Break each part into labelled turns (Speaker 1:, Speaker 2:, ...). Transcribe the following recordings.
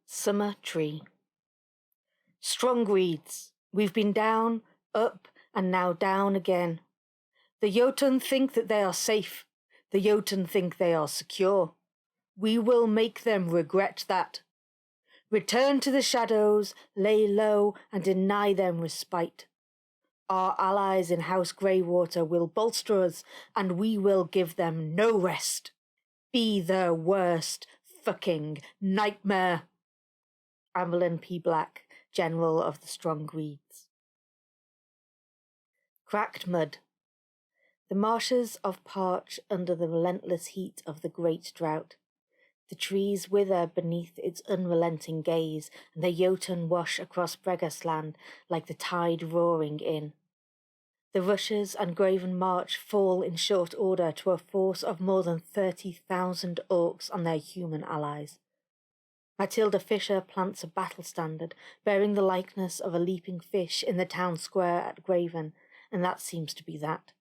Speaker 1: Summer Tree. Strong reeds, we've been down, up, and now down again. The Jotun think that they are safe. The Jotun think they are secure. We will make them regret that. Return to the shadows, lay low, and deny them respite. Our allies in House Greywater will bolster us, and we will give them no rest. Be their worst fucking nightmare. Amberlin P. Black, General of the Strong Reeds. Cracked mud. The marshes of parch under the relentless heat of the great drought. The trees wither beneath its unrelenting gaze, and the Jotun wash across Bregasland like the tide roaring in. The rushes and Graven March fall in short order to a force of more than 30,000 orcs on their human allies. Matilda Fisher plants a battle standard bearing the likeness of a leaping fish in the town square at Graven, and that seems to be that.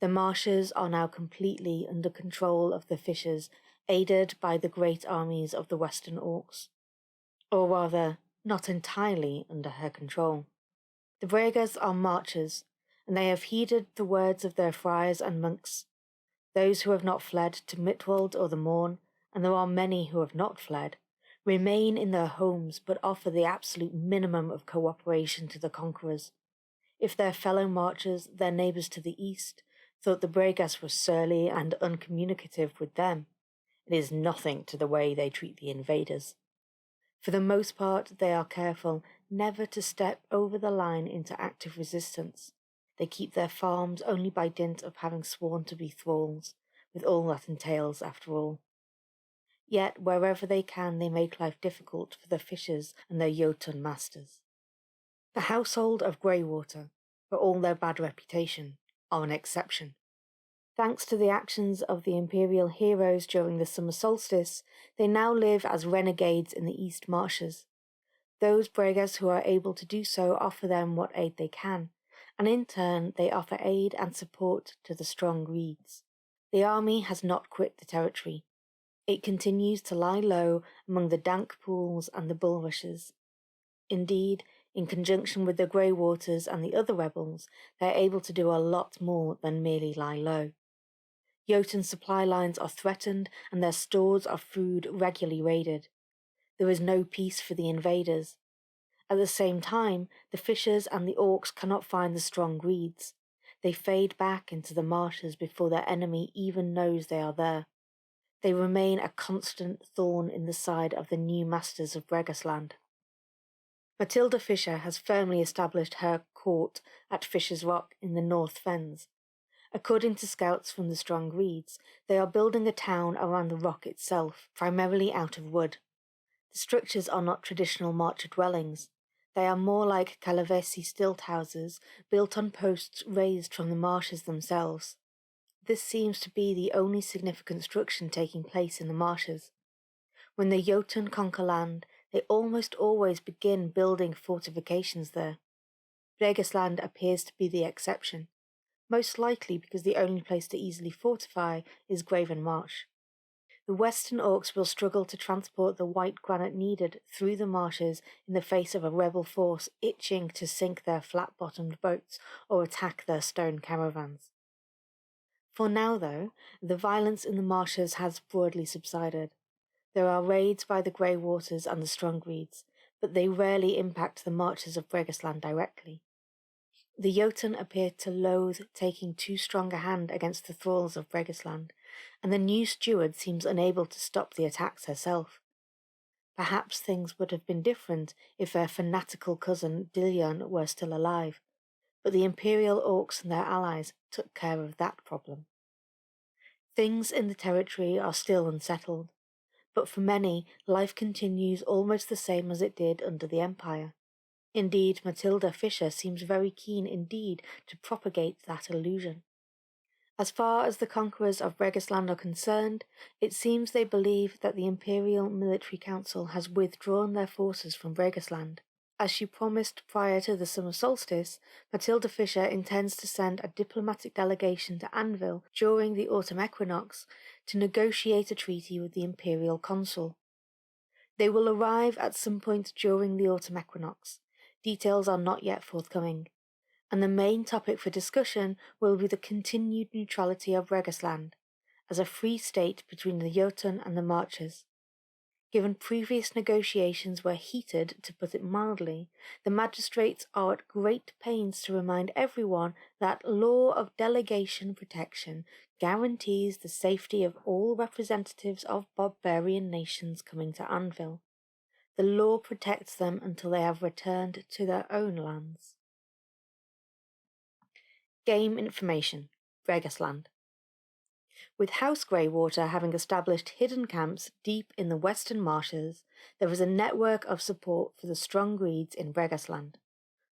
Speaker 1: The marshes are now completely under control of the fishers, aided by the great armies of the Western Orcs. Or rather, not entirely under her control. The Bregas are marchers, and they have heeded the words of their friars and monks. Those who have not fled to Mitwald or the Morn, and there are many who have not fled, remain in their homes but offer the absolute minimum of cooperation to the conquerors. If their fellow marchers, their neighbours to the east, thought the Bregas were surly and uncommunicative with them, it is nothing to the way they treat the invaders. For the most part, they are careful never to step over the line into active resistance. They keep their farms only by dint of having sworn to be thralls, with all that entails after all. Yet wherever they can they make life difficult for the fishers and their Jotun masters. The household of Greywater, for all their bad reputation, are an exception. Thanks to the actions of the Imperial heroes during the summer solstice, they now live as renegades in the East Marshes. Those Bregas who are able to do so offer them what aid they can, and in turn they offer aid and support to the Strong Reeds. The army has not quit the territory. It continues to lie low among the dank pools and the bulrushes. Indeed, in conjunction with the Greywaters and the other rebels, they are able to do a lot more than merely lie low. Jotun supply lines are threatened and their stores of food regularly raided. There is no peace for the invaders. At the same time, the fishers and the orcs cannot find the Strong Reeds. They fade back into the marshes before their enemy even knows they are there. They remain a constant thorn in the side of the new masters of Bregasland. Matilda Fisher has firmly established her court at Fisher's Rock in the North Fens. According to scouts from the Strong Reeds, they are building a town around the rock itself, primarily out of wood. The structures are not traditional marcher dwellings. They are more like Calavesi stilt houses, built on posts raised from the marshes themselves. This seems to be the only significant construction taking place in the marshes. When the Jotun conquer land, they almost always begin building fortifications there. Bregasland appears to be the exception, most likely because the only place to easily fortify is Graven Marsh. The Western Orcs will struggle to transport the white granite needed through the marshes in the face of a rebel force itching to sink their flat-bottomed boats or attack their stone caravans. For now, though, the violence in the marshes has broadly subsided. There are raids by the Greywaters and the Strong Reeds, but they rarely impact the marches of Bregasland directly. The Jotun appear to loathe taking too strong a hand against the thralls of Bregasland, and the new steward seems unable to stop the attacks herself. Perhaps things would have been different if their fanatical cousin Dillion were still alive, but the Imperial Orcs and their allies took care of that problem. Things in the territory are still unsettled, but for many, life continues almost the same as it did under the Empire. Indeed, Matilda Fisher seems very keen indeed to propagate that illusion. As far as the conquerors of Bregasland are concerned, it seems they believe that the Imperial Military Council has withdrawn their forces from Bregasland. As she promised prior to the summer solstice, Matilda Fisher intends to send a diplomatic delegation to Anvil during the autumn equinox to negotiate a treaty with the Imperial Consul. They will arrive at some point during the autumn equinox. Details are not yet forthcoming, and the main topic for discussion will be the continued neutrality of Regisland as a free state between the Jotun and the Marchers. Given previous negotiations were heated, to put it mildly, the magistrates are at great pains to remind everyone that law of delegation protection guarantees the safety of all representatives of barbarian nations coming to Anvil. The law protects them until they have returned to their own lands. Game information. Regisland. With House Greywater having established hidden camps deep in the western marshes, there is a network of support for the strong Greeds in Regisland.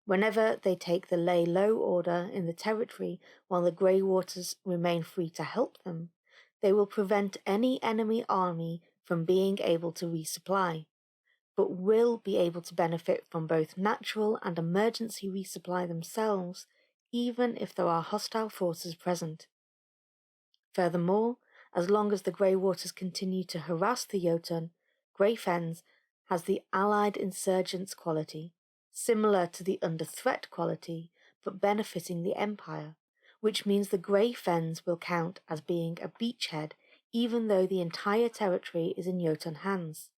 Speaker 1: Whenever they take the lay low order in the territory while the Greywaters remain free to help them, they will prevent any enemy army from being able to resupply, but will be able to benefit from both natural and emergency resupply themselves, even if there are hostile forces present. Furthermore, as long as the Greywaters continue to harass the Jotun, Grey Fens has the allied insurgents quality, similar to the under threat quality, but benefiting the Empire, which means the Grey Fens will count as being a beachhead even though the entire territory is in Jotun hands.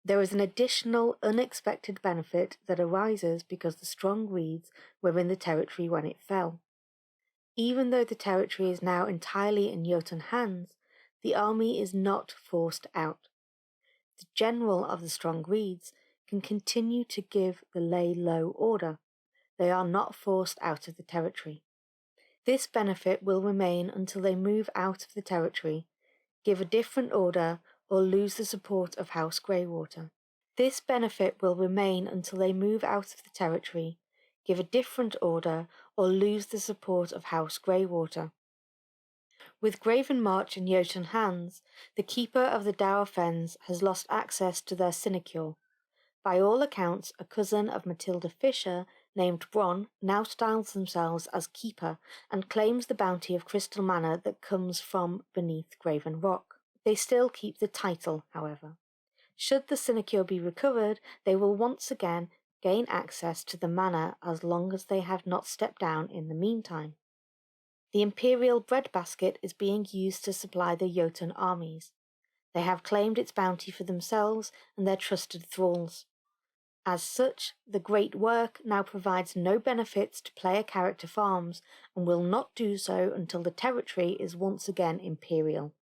Speaker 1: There is an additional unexpected benefit that arises because the strong Reeds were in the territory when it fell. Even though the territory is now entirely in Jotun hands, the army is not forced out. The general of the strong Reeds can continue to give the lay low order. They are not forced out of the territory. This benefit will remain until they move out of the territory, give a different order, or lose the support of House Greywater. This benefit will remain until they move out of the territory, give a different order, or lose the support of House Greywater. With Graven March in Jotun hands, the keeper of the Dour Fens has lost access to their sinecure. By all accounts, a cousin of Matilda Fisher, named Bronn, now styles themselves as keeper and claims the bounty of Crystal Manor that comes from beneath Graven Rock. They still keep the title, however. Should the sinecure be recovered, they will once again gain access to the manor as long as they have not stepped down in the meantime. The Imperial breadbasket is being used to supply the Jotun armies. They have claimed its bounty for themselves and their trusted thralls. As such, the Great Work now provides no benefits to player character farms and will not do so until the territory is once again Imperial.